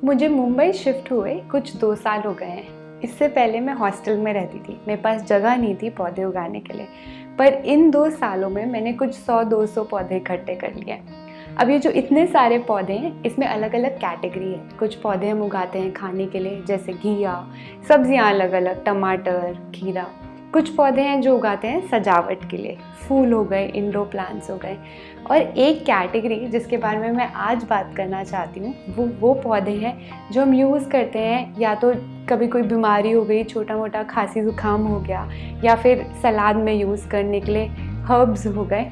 मुझे मुंबई शिफ्ट हुए कुछ 2 साल हो गए हैं। इससे पहले मैं हॉस्टल में रहती थी। मेरे पास जगह नहीं थी पौधे उगाने के लिए, पर इन 2 सालों में मैंने कुछ 100-200 पौधे इकट्ठे कर लिए। अब ये जो इतने सारे पौधे हैं, इसमें अलग अलग कैटेगरी है। कुछ पौधे हम उगाते हैं खाने के लिए, जैसे घिया, सब्जियां अलग अलग, टमाटर, खीरा। कुछ पौधे हैं जो उगाते हैं सजावट के लिए, फूल हो गए, इंडोर प्लांट्स हो गए। और एक कैटेगरी जिसके बारे में मैं आज बात करना चाहती हूँ, वो पौधे हैं जो हम यूज़ करते हैं, या तो कभी कोई बीमारी हो गई, छोटा मोटा खांसी जुकाम हो गया, या फिर सलाद में यूज़ करने के लिए हर्ब्स हो गए।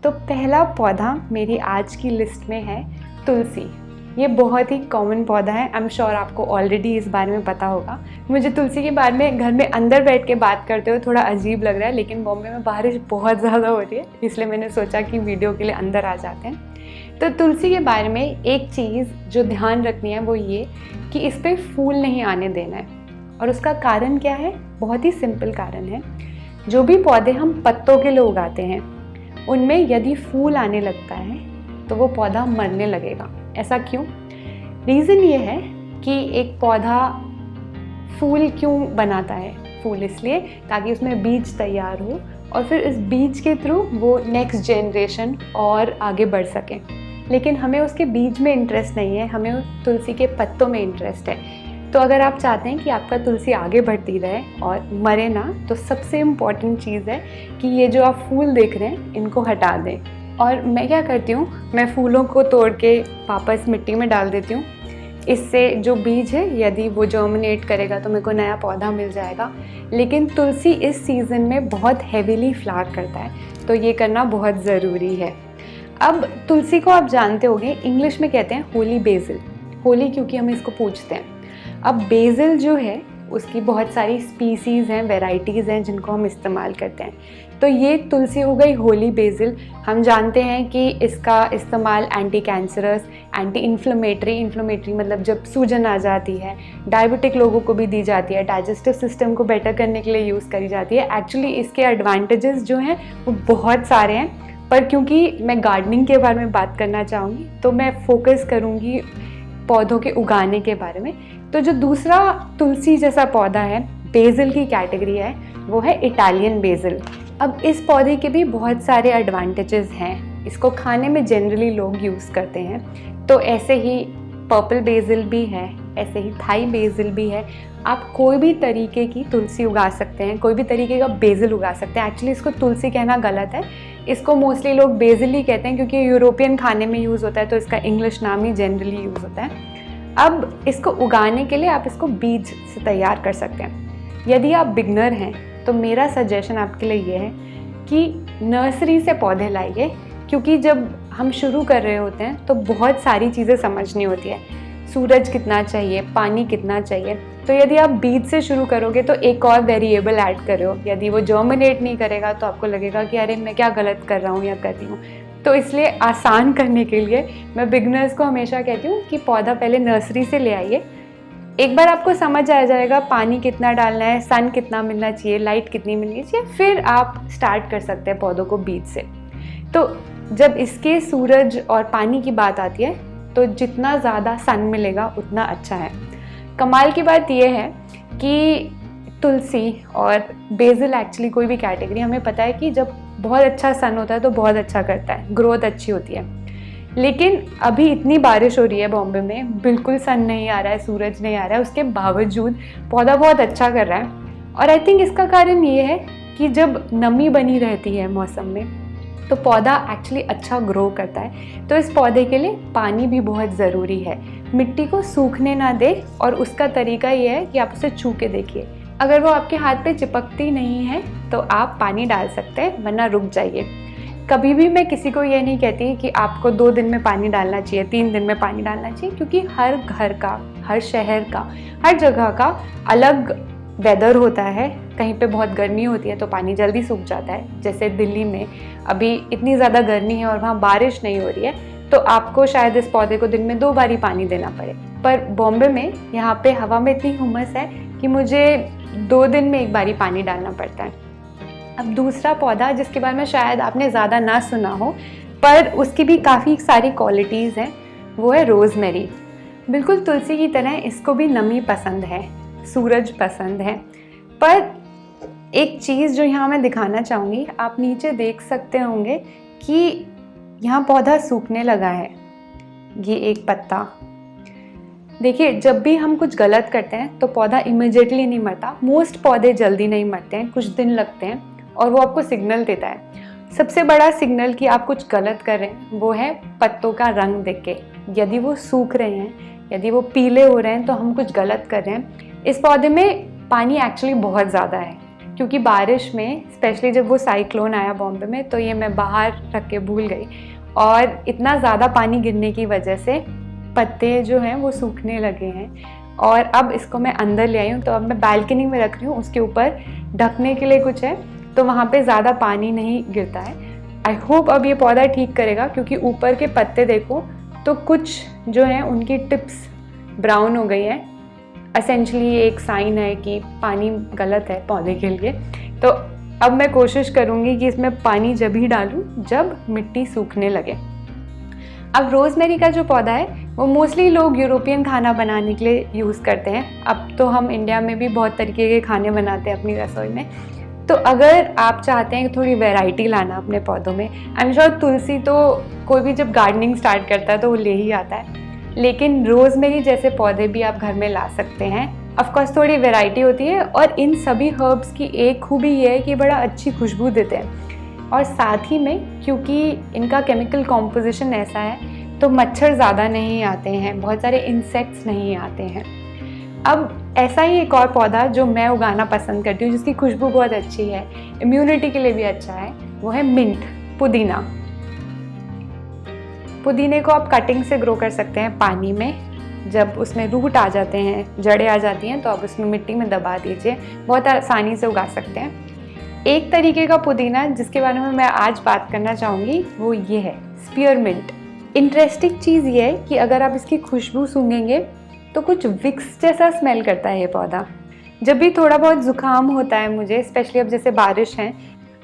तो पहला पौधा मेरी आज की लिस्ट में है तुलसी। ये बहुत ही कॉमन पौधा है। आई एम श्योर आपको ऑलरेडी इस बारे में पता होगा। मुझे तुलसी के बारे में घर में अंदर बैठ के बात करते हुए थोड़ा अजीब लग रहा है, लेकिन बॉम्बे में बारिश बहुत ज़्यादा हो रही है, इसलिए मैंने सोचा कि वीडियो के लिए अंदर आ जाते हैं। तो तुलसी के बारे में एक चीज़ जो ध्यान रखनी है वो ये कि इस पर फूल नहीं आने देना है। और उसका कारण क्या है? बहुत ही सिंपल कारण है। जो भी पौधे हम पत्तों के लिए उगाते हैं, उनमें यदि फूल आने लगता है तो वो पौधा मरने लगेगा। ऐसा क्यों? रीज़न ये है कि एक पौधा फूल क्यों बनाता है? फूल इसलिए ताकि उसमें बीज तैयार हो और फिर इस बीज के थ्रू वो नेक्स्ट जनरेशन और आगे बढ़ सके। लेकिन हमें उसके बीज में इंटरेस्ट नहीं है, हमें तुलसी के पत्तों में इंटरेस्ट है। तो अगर आप चाहते हैं कि आपका तुलसी आगे बढ़ती रहे और मरे ना, तो सबसे इम्पॉर्टेंट चीज़ है कि ये जो आप फूल देख रहे हैं, इनको हटा दें। और मैं क्या करती हूँ, मैं फूलों को तोड़ के वापस मिट्टी में डाल देती हूँ। इससे जो बीज है, यदि वो जर्मिनेट करेगा तो मेरे को नया पौधा मिल जाएगा। लेकिन तुलसी इस सीज़न में बहुत हेवीली फ्लावर करता है, तो ये करना बहुत ज़रूरी है। अब तुलसी को आप जानते होंगे, इंग्लिश में कहते हैं होली बेसिल। होली क्योंकि हम इसको पूजते हैं। अब बेसिल जो है उसकी बहुत सारी स्पीसीज़ हैं, वैरायटीज़ हैं जिनको हम इस्तेमाल करते हैं। तो ये तुलसी हो गई होली बेसिल। हम जानते हैं कि इसका इस्तेमाल एंटी कैंसरस, एंटी इन्फ्लेमेटरी मतलब जब सूजन आ जाती है, डायबिटिक लोगों को भी दी जाती है, डाइजेस्टिव सिस्टम को बेटर करने के लिए यूज़ करी जाती है। एक्चुअली इसके एडवांटेजेस जो हैं वो बहुत सारे हैं, पर क्योंकि मैं गार्डनिंग के बारे में बात करना चाहूँगी तो मैं फोकस करूँगी पौधों के उगाने के बारे में। तो जो दूसरा तुलसी जैसा पौधा है, बेसिल की कैटेगरी है, वो है इटालियन बेसिल। अब इस पौधे के भी बहुत सारे एडवांटेजेस हैं। इसको खाने में जनरली लोग यूज़ करते हैं। तो ऐसे ही पर्पल बेसिल भी है, ऐसे ही थाई बेसिल भी है। आप कोई भी तरीके की तुलसी उगा सकते हैं, कोई भी तरीके का बेसिल उगा सकते हैं। एक्चुअली इसको तुलसी कहना गलत है, इसको मोस्टली लोग बेसिल ही कहते हैं क्योंकि यूरोपियन खाने में यूज़ होता है, तो इसका इंग्लिश नाम ही जनरली यूज़ होता है। अब इसको उगाने के लिए आप इसको बीज से तैयार कर सकते हैं। यदि आप बिगनर हैं तो मेरा सजेशन आपके लिए ये है कि नर्सरी से पौधे लाइए, क्योंकि जब हम शुरू कर रहे होते हैं तो बहुत सारी चीज़ें समझनी होती है। सूरज कितना चाहिए, पानी कितना चाहिए। तो यदि आप बीज से शुरू करोगे तो एक और वेरिएबल ऐड कर रहे हो। यदि वो जर्मिनेट नहीं करेगा तो आपको लगेगा कि अरे मैं क्या गलत कर रहा हूँ या कर रही हूँ। तो इसलिए आसान करने के लिए मैं बिगनर्स को हमेशा कहती हूँ कि पौधा पहले नर्सरी से ले आइए। एक बार आपको समझ आ जाएगा पानी कितना डालना है, सन कितना मिलना चाहिए, लाइट कितनी मिलनी चाहिए, फिर आप स्टार्ट कर सकते हैं पौधों को बीज से। तो जब इसके सूरज और पानी की बात आती है तो जितना ज़्यादा सन मिलेगा उतना अच्छा है। कमाल की बात यह है कि तुलसी और बेसिल, एक्चुअली कोई भी कैटेगरी, हमें पता है कि जब बहुत अच्छा सन होता है तो बहुत अच्छा करता है, ग्रोथ अच्छी होती है। लेकिन अभी इतनी बारिश हो रही है बॉम्बे में, बिल्कुल सन नहीं आ रहा है, सूरज नहीं आ रहा है, उसके बावजूद पौधा बहुत अच्छा कर रहा है। और आई थिंक इसका कारण ये है कि जब नमी बनी रहती है मौसम में तो पौधा एक्चुअली अच्छा ग्रो करता है। तो इस पौधे के लिए पानी भी बहुत ज़रूरी है। मिट्टी को सूखने ना दे, और उसका तरीका ये है कि आप उसे छू के देखिए। अगर वो आपके हाथ पे चिपकती नहीं है तो आप पानी डाल सकते हैं, वरना रुक जाइए। कभी भी मैं किसी को ये नहीं कहती कि आपको 2 दिन में पानी डालना चाहिए, 3 दिन में पानी डालना चाहिए, क्योंकि हर घर का, हर शहर का, हर जगह का अलग वेदर होता है। कहीं पे बहुत गर्मी होती है तो पानी जल्दी सूख जाता है, जैसे दिल्ली में अभी इतनी ज़्यादा गर्मी है और वहाँ बारिश नहीं हो रही है, तो आपको शायद इस पौधे को दिन में 2 बार ही पानी देना पड़े। पर बॉम्बे में यहाँ पे हवा में इतनी हुमस है कि मुझे 2 दिन में 1 बार ही पानी डालना पड़ता है। अब दूसरा पौधा जिसके बारे में शायद आपने ज़्यादा ना सुना हो, पर उसकी भी काफ़ी सारी क्वालिटीज़ हैं। वो है रोज़मेरी। बिल्कुल तुलसी की तरह इसको भी नमी पसंद है, सूरज पसंद है। पर एक चीज़ जो यहाँ मैं दिखाना चाहूँगी, आप नीचे देख सकते होंगे कि यहाँ पौधा सूखने लगा है। ये एक पत्ता देखिए, जब भी हम कुछ गलत करते हैं तो पौधा इमिजिएटली नहीं मरता। मोस्ट पौधे जल्दी नहीं मरते हैं, कुछ दिन लगते हैं और वो आपको सिग्नल देता है। सबसे बड़ा सिग्नल कि आप कुछ गलत कर रहे हैं वो है पत्तों का रंग देख के। यदि वो सूख रहे हैं, यदि वो पीले हो रहे हैं तो हम कुछ गलत कर रहे हैं। इस पौधे में पानी एक्चुअली बहुत ज़्यादा है, क्योंकि बारिश में, स्पेशली जब वो साइक्लोन आया बॉम्बे में, तो ये मैं बाहर रख के भूल गई और इतना ज़्यादा पानी गिरने की वजह से पत्ते जो हैं वो सूखने लगे हैं। और अब इसको मैं अंदर ले आई हूँ, तो अब मैं बालकनी में रख रही हूँ। उसके ऊपर ढकने के लिए कुछ है, तो वहाँ पे ज़्यादा पानी नहीं गिरता है। आई होप अब ये पौधा ठीक करेगा, क्योंकि ऊपर के पत्ते देखो तो कुछ जो हैं उनकी टिप्स ब्राउन हो गई हैं। एसेंशली ये एक साइन है कि पानी गलत है पौधे के लिए। तो अब मैं कोशिश करूँगी कि इसमें पानी जब ही डालूँ जब मिट्टी सूखने लगे। अब रोज़मेरी का जो पौधा है वो मोस्टली लोग यूरोपियन खाना बनाने के लिए यूज़ करते हैं। अब तो हम इंडिया में भी बहुत तरीके के खाने बनाते हैं अपनी रसोई में। तो अगर आप चाहते हैं कि थोड़ी वैरायटी लाना अपने पौधों में, आई एम श्योर तुलसी तो कोई भी जब गार्डनिंग स्टार्ट करता है तो वो ले ही आता है, लेकिन रोज़मेरी जैसे पौधे भी आप घर में ला सकते हैं। ऑफकोर्स थोड़ी वैरायटी होती है, और इन सभी हर्ब्स की एक खूबी ये है कि बड़ा अच्छी खुशबू देते हैं। और साथ ही में क्योंकि इनका केमिकल कॉम्पोजिशन ऐसा है तो मच्छर ज़्यादा नहीं आते हैं, बहुत सारे इंसेक्ट्स नहीं आते हैं। अब ऐसा ही एक और पौधा जो मैं उगाना पसंद करती हूँ, जिसकी खुशबू बहुत अच्छी है, इम्यूनिटी के लिए भी अच्छा है, वो है मिंट, पुदीना। पुदीने को आप कटिंग से ग्रो कर सकते हैं पानी में। जब उसमें रूट आ जाते हैं, जड़ें आ जाती हैं, तो आप उसमें मिट्टी में दबा दीजिए, बहुत आसानी से उगा सकते हैं। एक तरीके का पुदीना जिसके बारे में मैं आज बात करना चाहूँगी वो ये है स्पीयरमिंट। इंटरेस्टिंग चीज़ ये है कि अगर आप इसकी खुशबू सूंघेंगे तो कुछ विक्स जैसा स्मेल करता है ये पौधा। जब भी थोड़ा बहुत ज़ुकाम होता है मुझे, स्पेशली अब जैसे बारिश है,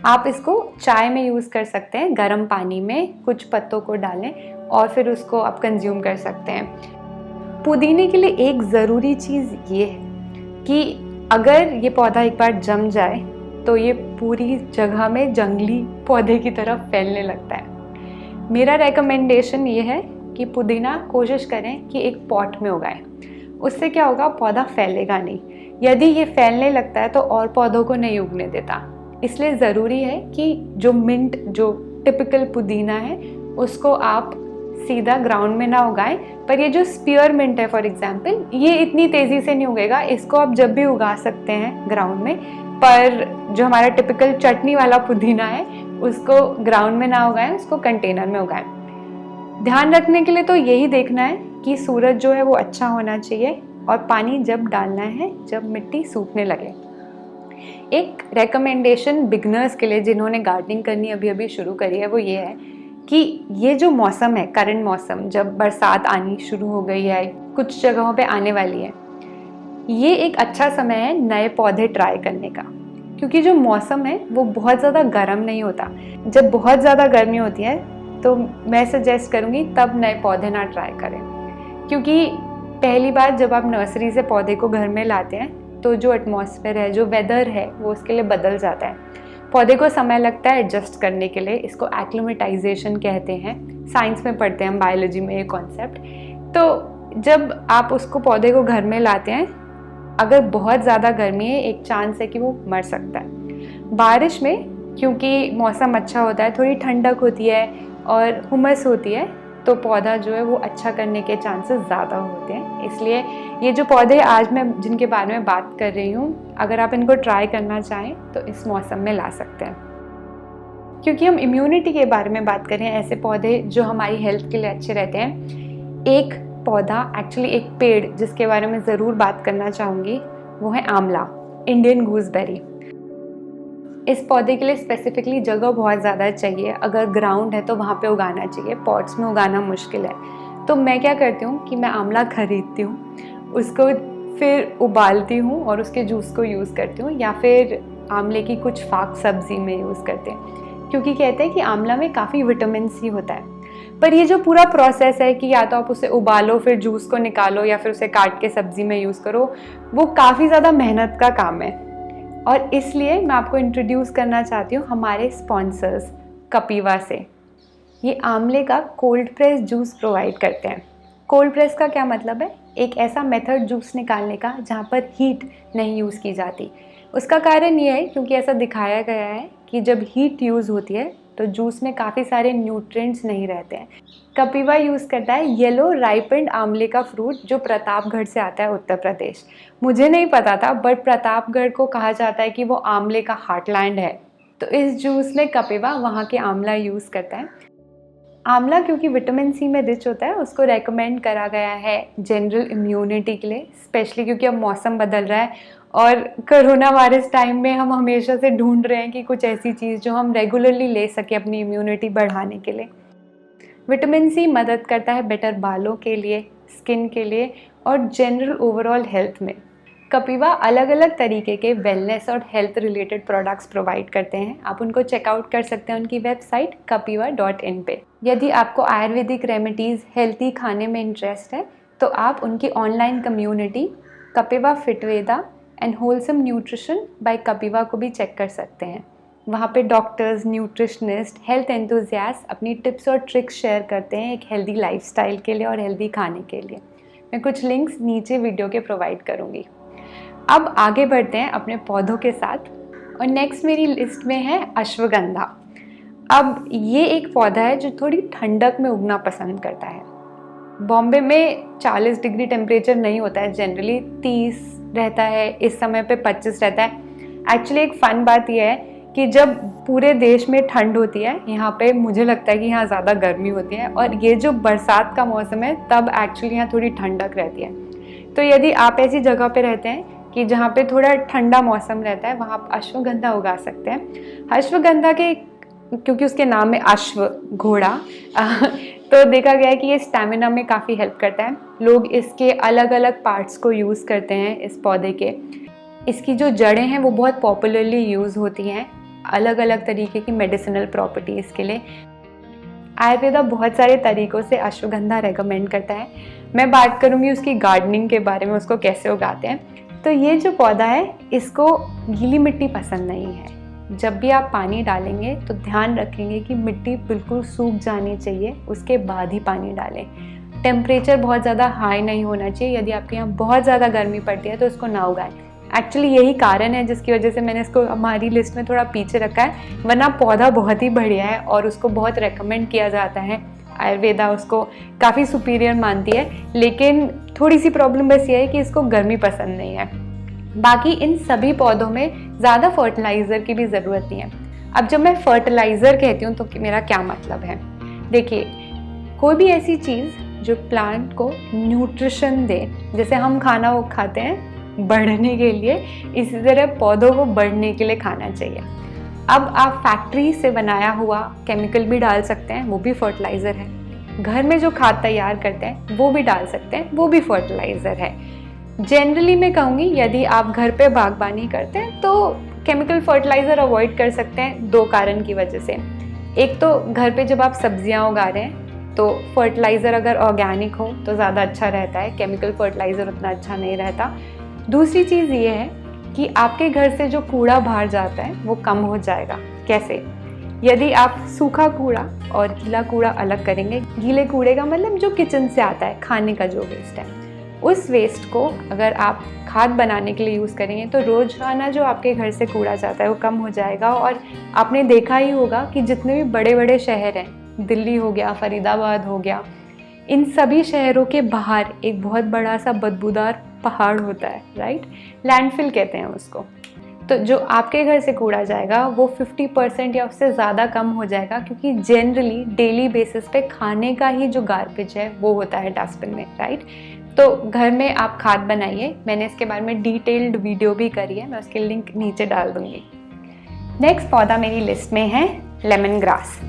आप इसको चाय में यूज़ कर सकते हैं। गर्म पानी में कुछ पत्तों को डालें और फिर उसको आप कंज्यूम कर सकते हैं। पुदीने के लिए एक ज़रूरी चीज़ ये है कि अगर ये पौधा एक बार जम जाए तो ये पूरी जगह में जंगली पौधे की तरफ फैलने लगता है। मेरा रेकमेंडेशन ये है कि पुदीना कोशिश करें कि एक पॉट में उगाएं। उससे क्या होगा, पौधा फैलेगा नहीं। यदि ये फैलने लगता है तो और पौधों को नहीं उगने देता। इसलिए ज़रूरी है कि जो मिंट, जो टिपिकल पुदीना है, उसको आप सीधा ग्राउंड में ना उगाएं। पर ये जो स्पीयरमिंट है फॉर एग्जांपल, ये इतनी तेज़ी से नहीं उगेगा। इसको आप जब भी उगा सकते हैं ग्राउंड में। पर जो हमारा टिपिकल चटनी वाला पुदीना है उसको ग्राउंड में ना उगाएं, उसको कंटेनर में उगाएं। ध्यान रखने के लिए तो यही देखना है कि सूरज जो है वो अच्छा होना चाहिए, और पानी जब डालना है जब मिट्टी सूखने लगे। एक रेकमेंडेशन बिगनर्स के लिए जिन्होंने गार्डनिंग करनी अभी अभी शुरू करी है वो ये है कि ये जो मौसम है, करंट मौसम, जब बरसात आनी शुरू हो गई है, कुछ जगहों पे आने वाली है, ये एक अच्छा समय है नए पौधे ट्राई करने का। क्योंकि जो मौसम है वो बहुत ज़्यादा गर्म नहीं होता। जब बहुत ज़्यादा गर्मी होती है तो मैं सजेस्ट करूँगी तब नए पौधे ना ट्राई करें, क्योंकि पहली बार जब आप नर्सरी से पौधे को घर में लाते हैं तो जो एटमॉस्फेयर है, जो वेदर है, वो उसके लिए बदल जाता है। पौधे को समय लगता है एडजस्ट करने के लिए। इसको एक्लिमेटाइजेशन कहते हैं, साइंस में पढ़ते हैं हम, बायोलॉजी में ये कॉन्सेप्ट। तो जब आप उसको पौधे को घर में लाते हैं, अगर बहुत ज़्यादा गर्मी है, एक चांस है कि वो मर सकता है। बारिश में क्योंकि मौसम अच्छा होता है, थोड़ी ठंडक होती है और हुमस होती है, तो पौधा जो है वो अच्छा करने के चांसेस ज़्यादा होते हैं। इसलिए ये जो पौधे आज मैं जिनके बारे में बात कर रही हूँ, अगर आप इनको ट्राई करना चाहें तो इस मौसम में ला सकते हैं। क्योंकि हम इम्यूनिटी के बारे में बात कर रहे हैं, ऐसे पौधे जो हमारी हेल्थ के लिए अच्छे रहते हैं। एक पौधा, एक्चुअली एक पेड़ जिसके बारे में ज़रूर बात करना चाहूँगी वो है आंवला, इंडियन गूसबेरी। इस पौधे के लिए स्पेसिफिकली जगह बहुत ज़्यादा चाहिए। अगर ग्राउंड है तो वहाँ पे उगाना चाहिए, पॉट्स में उगाना मुश्किल है। तो मैं क्या करती हूँ कि मैं आंवला खरीदती हूँ, उसको फिर उबालती हूँ और उसके जूस को यूज़ करती हूँ, या फिर आंवले की कुछ फाक सब्ज़ी में यूज़ करते हैं। क्योंकि कहते हैं कि आंवला में काफ़ी विटामिन सी होता है। पर ये जो पूरा प्रोसेस है कि या तो आप उसे उबालो, फिर जूस को निकालो, या फिर उसे काट के सब्जी में यूज़ करो, वो काफ़ी ज़्यादा मेहनत का काम है। और इसलिए मैं आपको इंट्रोड्यूस करना चाहती हूँ हमारे स्पॉन्सर्स कपिवा से। ये आंवले का कोल्ड प्रेस जूस प्रोवाइड करते हैं। कोल्ड प्रेस का क्या मतलब है? एक ऐसा मेथड जूस निकालने का जहाँ पर हीट नहीं यूज़ की जाती। उसका कारण ये है क्योंकि ऐसा दिखाया गया है कि जब हीट यूज़ होती है तो जूस में काफ़ी सारे न्यूट्रिएंट्स नहीं रहते हैं। कपिवा यूज़ करता है येलो राइपेंड आंवले का फ्रूट जो प्रतापगढ़ से आता है, उत्तर प्रदेश। मुझे नहीं पता था, बट प्रतापगढ़ को कहा जाता है कि वो आंवले का हार्टलैंड है। तो इस जूस में कपिवा वहाँ के आंवला यूज़ करता है। आंवला क्योंकि विटामिन सी में रिच होता है, उसको रेकमेंड करा गया है जनरल इम्यूनिटी के लिए, स्पेशली क्योंकि अब मौसम बदल रहा है और कोरोना वायरस टाइम में हम हमेशा से ढूंढ रहे हैं कि कुछ ऐसी चीज़ जो हम रेगुलरली ले सकें अपनी इम्यूनिटी बढ़ाने के लिए। विटामिन सी मदद करता है बेटर बालों के लिए, स्किन के लिए और जनरल ओवरऑल हेल्थ में। कपिवा अलग अलग तरीके के वेलनेस और हेल्थ रिलेटेड प्रोडक्ट्स प्रोवाइड करते हैं। आप उनको चेकआउट कर सकते हैं उनकी वेबसाइट kapiva.in पे। यदि आपको आयुर्वेदिक रेमेडीज़, हेल्थी खाने में इंटरेस्ट है तो आप उनकी online community Kapiva Fitveda and wholesome nutrition by Kapiva को भी चेक कर सकते हैं। वहाँ पे डॉक्टर्स, न्यूट्रिशनिस्ट, हेल्थ एंथुजियास्ट अपनी टिप्स और ट्रिक्स शेयर करते हैं एक हेल्दी लाइफस्टाइल के लिए और हेल्दी खाने के लिए। मैं कुछ लिंक्स नीचे वीडियो के प्रोवाइड करूँगी। अब आगे बढ़ते हैं अपने पौधों के साथ, और नेक्स्ट मेरी लिस्ट में है अश्वगंधा। अब ये एक पौधा है जो थोड़ी ठंडक में उगना पसंद करता है। बॉम्बे में 40 डिग्री टेम्परेचर नहीं होता है, जनरली 30 रहता है, इस समय पे 25 रहता है। एक्चुअली एक फ़न बात यह है कि जब पूरे देश में ठंड होती है, यहाँ पे मुझे लगता है कि यहाँ ज़्यादा गर्मी होती है, और ये जो बरसात का मौसम है तब एक्चुअली यहाँ थोड़ी ठंडक रहती है। तो यदि आप ऐसी जगह पे रहते हैं कि जहाँ पे थोड़ा ठंडा मौसम रहता है, वहाँ आप अश्वगंधा उगा सकते हैं। अश्वगंधा के क्योंकि उसके नाम में अश्व, घोड़ा, तो देखा गया है कि ये स्टैमिना में काफ़ी हेल्प करता है। लोग इसके अलग अलग पार्ट्स को यूज़ करते हैं इस पौधे के। इसकी जो जड़ें हैं वो बहुत पॉपुलरली यूज़ होती हैं अलग अलग तरीके की मेडिसिनल प्रॉपर्टीज़ के लिए। आयुर्वेदा बहुत सारे तरीक़ों से अश्वगंधा रेकमेंड करता है। मैं बात करूँगी उसकी गार्डनिंग के बारे में, उसको कैसे उगाते हैं। तो ये जो पौधा है, इसको गीली मिट्टी पसंद नहीं है। जब भी आप पानी डालेंगे तो ध्यान रखेंगे कि मिट्टी बिल्कुल सूख जानी चाहिए, उसके बाद ही पानी डालें। टेम्परेचर बहुत ज़्यादा हाई नहीं होना चाहिए। यदि आपके यहाँ बहुत ज़्यादा गर्मी पड़ती है तो इसको ना उगाएं। एक्चुअली यही कारण है जिसकी वजह से मैंने इसको हमारी लिस्ट में थोड़ा पीछे रखा है, वरना पौधा बहुत ही बढ़िया है और उसको बहुत रेकमेंड किया जाता है। आयुर्वेदा उसको काफ़ी सुपीरियर मानती है, लेकिन थोड़ी सी प्रॉब्लम बस ये है कि इसको गर्मी पसंद नहीं है। बाकी इन सभी पौधों में ज़्यादा फर्टिलाइज़र की भी ज़रूरत नहीं है। अब जब मैं फर्टिलाइज़र कहती हूँ तो मेरा क्या मतलब है? देखिए, कोई भी ऐसी चीज़ जो प्लांट को न्यूट्रिशन दे, जैसे हम खाना वो खाते हैं बढ़ने के लिए, इसी तरह पौधों को बढ़ने के लिए खाना चाहिए। अब आप फैक्ट्री से बनाया हुआ केमिकल भी डाल सकते हैं, वो भी फर्टिलाइज़र है। घर में जो खाद तैयार करते हैं वो भी डाल सकते हैं, वो भी फर्टिलाइज़र है। जनरली मैं कहूँगी यदि आप घर पे बागबानी करते हैं तो केमिकल फर्टिलाइज़र अवॉइड कर सकते हैं, 2 कारण की वजह से। एक तो घर पे जब आप सब्जियां उगा रहे हैं तो फर्टिलाइज़र अगर ऑर्गेनिक हो तो ज़्यादा अच्छा रहता है, केमिकल फर्टिलाइज़र उतना अच्छा नहीं रहता। दूसरी चीज़ ये है कि आपके घर से जो कूड़ा बाहर जाता है वो कम हो जाएगा। कैसे? यदि आप सूखा कूड़ा और गीला कूड़ा अलग करेंगे, गीले कूड़े का मतलब जो किचन से आता है, खाने का जो वेस्ट है, उस वेस्ट को अगर आप खाद बनाने के लिए यूज़ करेंगे तो रोज़ाना जो आपके घर से कूड़ा जाता है वो कम हो जाएगा। और आपने देखा ही होगा कि जितने भी बड़े बड़े शहर हैं, दिल्ली हो गया, फरीदाबाद हो गया, इन सभी शहरों के बाहर एक बहुत बड़ा सा बदबूदार पहाड़ होता है, राइट? लैंडफिल कहते हैं उसको। तो जो आपके घर से कूड़ा जाएगा वो 50% या उससे ज़्यादा कम हो जाएगा, क्योंकि जनरली डेली बेसिस पे खाने का ही जो गार्बेज है वो होता है डस्टबिन में, राइट? तो घर में आप खाद बनाइए। मैंने इसके बारे में डिटेल्ड वीडियो भी करी है, मैं उसके लिंक नीचे डाल दूँगी। नेक्स्ट पौधा मेरी लिस्ट में है लेमन ग्रास।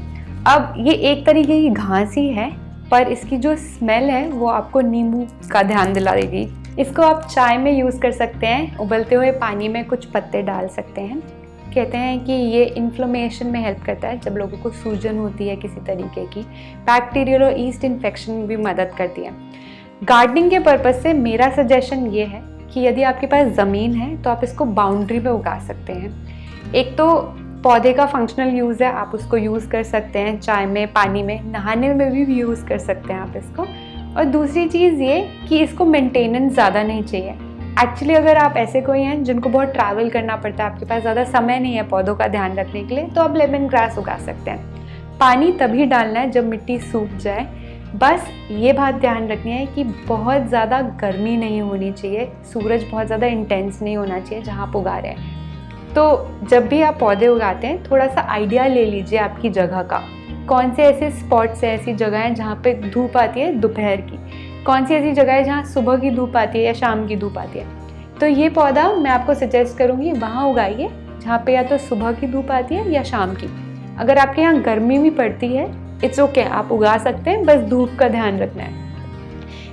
अब ये एक तरीके की घास ही है, पर इसकी जो स्मेल है वो आपको नींबू का ध्यान दिलाएगी। इसको आप चाय में यूज़ कर सकते हैं, उबलते हुए पानी में कुछ पत्ते डाल सकते हैं। कहते हैं कि ये इन्फ्लेमेशन में हेल्प करता है, जब लोगों को सूजन होती है किसी तरीके की। बैक्टीरियल और ईस्ट इन्फेक्शन में भी मदद करती है। गार्डनिंग के पर्पज़ से मेरा सजेशन ये है कि यदि आपके पास ज़मीन है तो आप इसको बाउंड्री पे उगा सकते हैं। एक तो पौधे का फंक्शनल यूज़ है, आप उसको यूज़ कर सकते हैं चाय में, पानी में, नहाने में भी यूज़ कर सकते हैं आप इसको। और दूसरी चीज़ ये कि इसको मेंटेनेंस ज़्यादा नहीं चाहिए। एक्चुअली अगर आप ऐसे कोई हैं जिनको बहुत ट्रैवल करना पड़ता है, आपके पास ज़्यादा समय नहीं है पौधों का ध्यान रखने के लिए, तो आप लेमन ग्रास उगा सकते हैं। पानी तभी डालना है जब मिट्टी सूख जाए। बस ये बात ध्यान रखनी है कि बहुत ज़्यादा गर्मी नहीं होनी चाहिए, सूरज बहुत ज़्यादा इंटेंस नहीं होना चाहिए जहाँ आप उगा रहे हैं। तो जब भी आप पौधे उगाते हैं थोड़ा सा आइडिया ले लीजिए आपकी जगह का, कौन से ऐसे स्पॉट्स है, ऐसी जगह हैं जहाँ पे धूप आती है दोपहर की, कौन सी ऐसी जगह है जहाँ सुबह की धूप आती है या शाम की धूप आती है। तो ये पौधा मैं आपको सजेस्ट करूँगी वहाँ उगाइए जहाँ पे या तो सुबह की धूप आती है या शाम की। अगर आपके यहाँ गर्मी भी पड़ती है, इट्स ओके, आप उगा सकते हैं, बस धूप का ध्यान रखना है।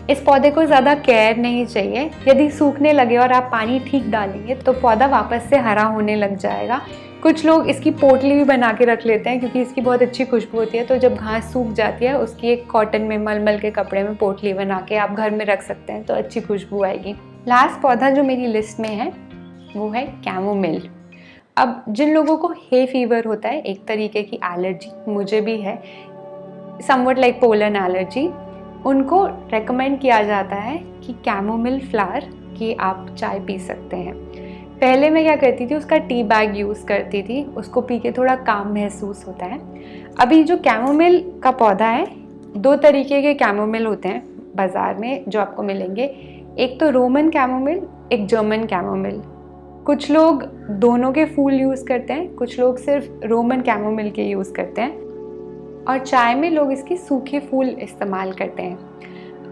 इस पौधे को ज़्यादा केयर नहीं चाहिए। यदि सूखने लगे और आप पानी ठीक डालेंगे तो पौधा वापस से हरा होने लग जाएगा। कुछ लोग इसकी पोटली भी बना के रख लेते हैं क्योंकि इसकी बहुत अच्छी खुशबू होती है। तो जब घास सूख जाती है उसकी एक कॉटन में, मलमल के कपड़े में पोटली बना के आप घर में रख सकते हैं, तो अच्छी खुशबू आएगी। लास्ट पौधा जो मेरी लिस्ट में है वो है कैमोमिल। अब जिन लोगों को हे फीवर होता है, एक तरीके की एलर्जी, मुझे भी है, समवट लाइक पोलन एलर्जी, उनको रेकमेंड किया जाता है कि कैमोमिल फ्लावर की आप चाय पी सकते हैं। पहले मैं क्या करती थी, उसका टी बैग यूज़ करती थी, उसको पी के थोड़ा काम महसूस होता है। अभी जो कैमोमिल का पौधा है, 2 तरीके के कैमोमिल होते हैं बाज़ार में जो आपको मिलेंगे। एक तो रोमन कैमोमिल, एक जर्मन कैमोमिल। कुछ लोग दोनों के फूल यूज़ करते हैं, कुछ लोग सिर्फ रोमन कैमोमिल के यूज़ करते हैं, और चाय में लोग इसके सूखे फूल इस्तेमाल करते हैं।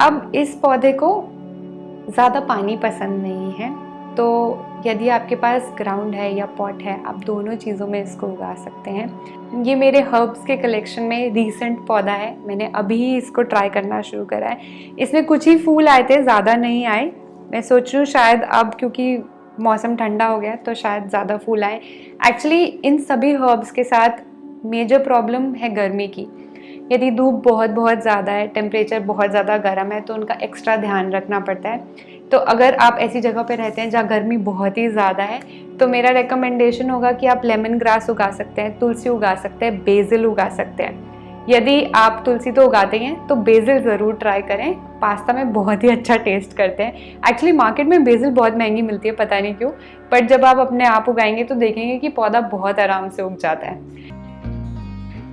अब इस पौधे को ज़्यादा पानी पसंद नहीं है, तो यदि आपके पास ग्राउंड है या पॉट है, आप दोनों चीज़ों में इसको उगा सकते हैं। ये मेरे हर्ब्स के कलेक्शन में रीसेंट पौधा है, मैंने अभी इसको ट्राई करना शुरू करा है। इसमें कुछ ही फूल आए थे, ज़्यादा नहीं आए। मैं सोच रही हूँ शायद अब क्योंकि मौसम ठंडा हो गया तो शायद ज़्यादा फूल आए। एक्चुअली इन सभी हर्ब्स के साथ मेजर प्रॉब्लम है गर्मी की। यदि धूप बहुत ज़्यादा है, टेम्परेचर बहुत ज़्यादा गर्म है, तो उनका एक्स्ट्रा ध्यान रखना पड़ता है। तो अगर आप ऐसी जगह पे रहते हैं जहाँ गर्मी बहुत ही ज़्यादा है, तो मेरा रिकमेंडेशन होगा कि आप लेमन ग्रास उगा सकते हैं, तुलसी उगा सकते हैं, बेसिल उगा सकते हैं। यदि आप तुलसी तो उगाते हैं तो बेसिल ज़रूर ट्राई करें, पास्ता में बहुत ही अच्छा टेस्ट करते हैं। एक्चुअली मार्केट में बेसिल बहुत महंगी मिलती है, पता नहीं क्यों, बट जब आप अपने आप उगाएंगे तो देखेंगे कि पौधा बहुत आराम से उग जाता है।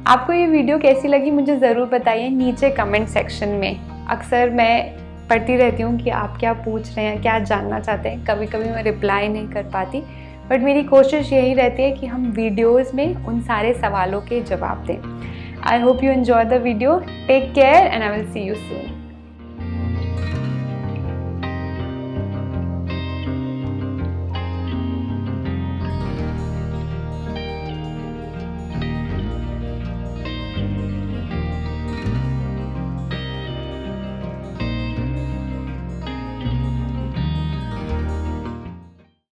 आपको ये वीडियो कैसी लगी मुझे ज़रूर बताइए नीचे कमेंट सेक्शन में। अक्सर मैं पढ़ती रहती हूँ कि आप क्या पूछ रहे हैं, क्या जानना चाहते हैं। कभी कभी मैं रिप्लाई नहीं कर पाती, बट मेरी कोशिश यही रहती है कि हम वीडियोज़ में उन सारे सवालों के जवाब दें। I hope you enjoy the video. Take care and I will see you soon.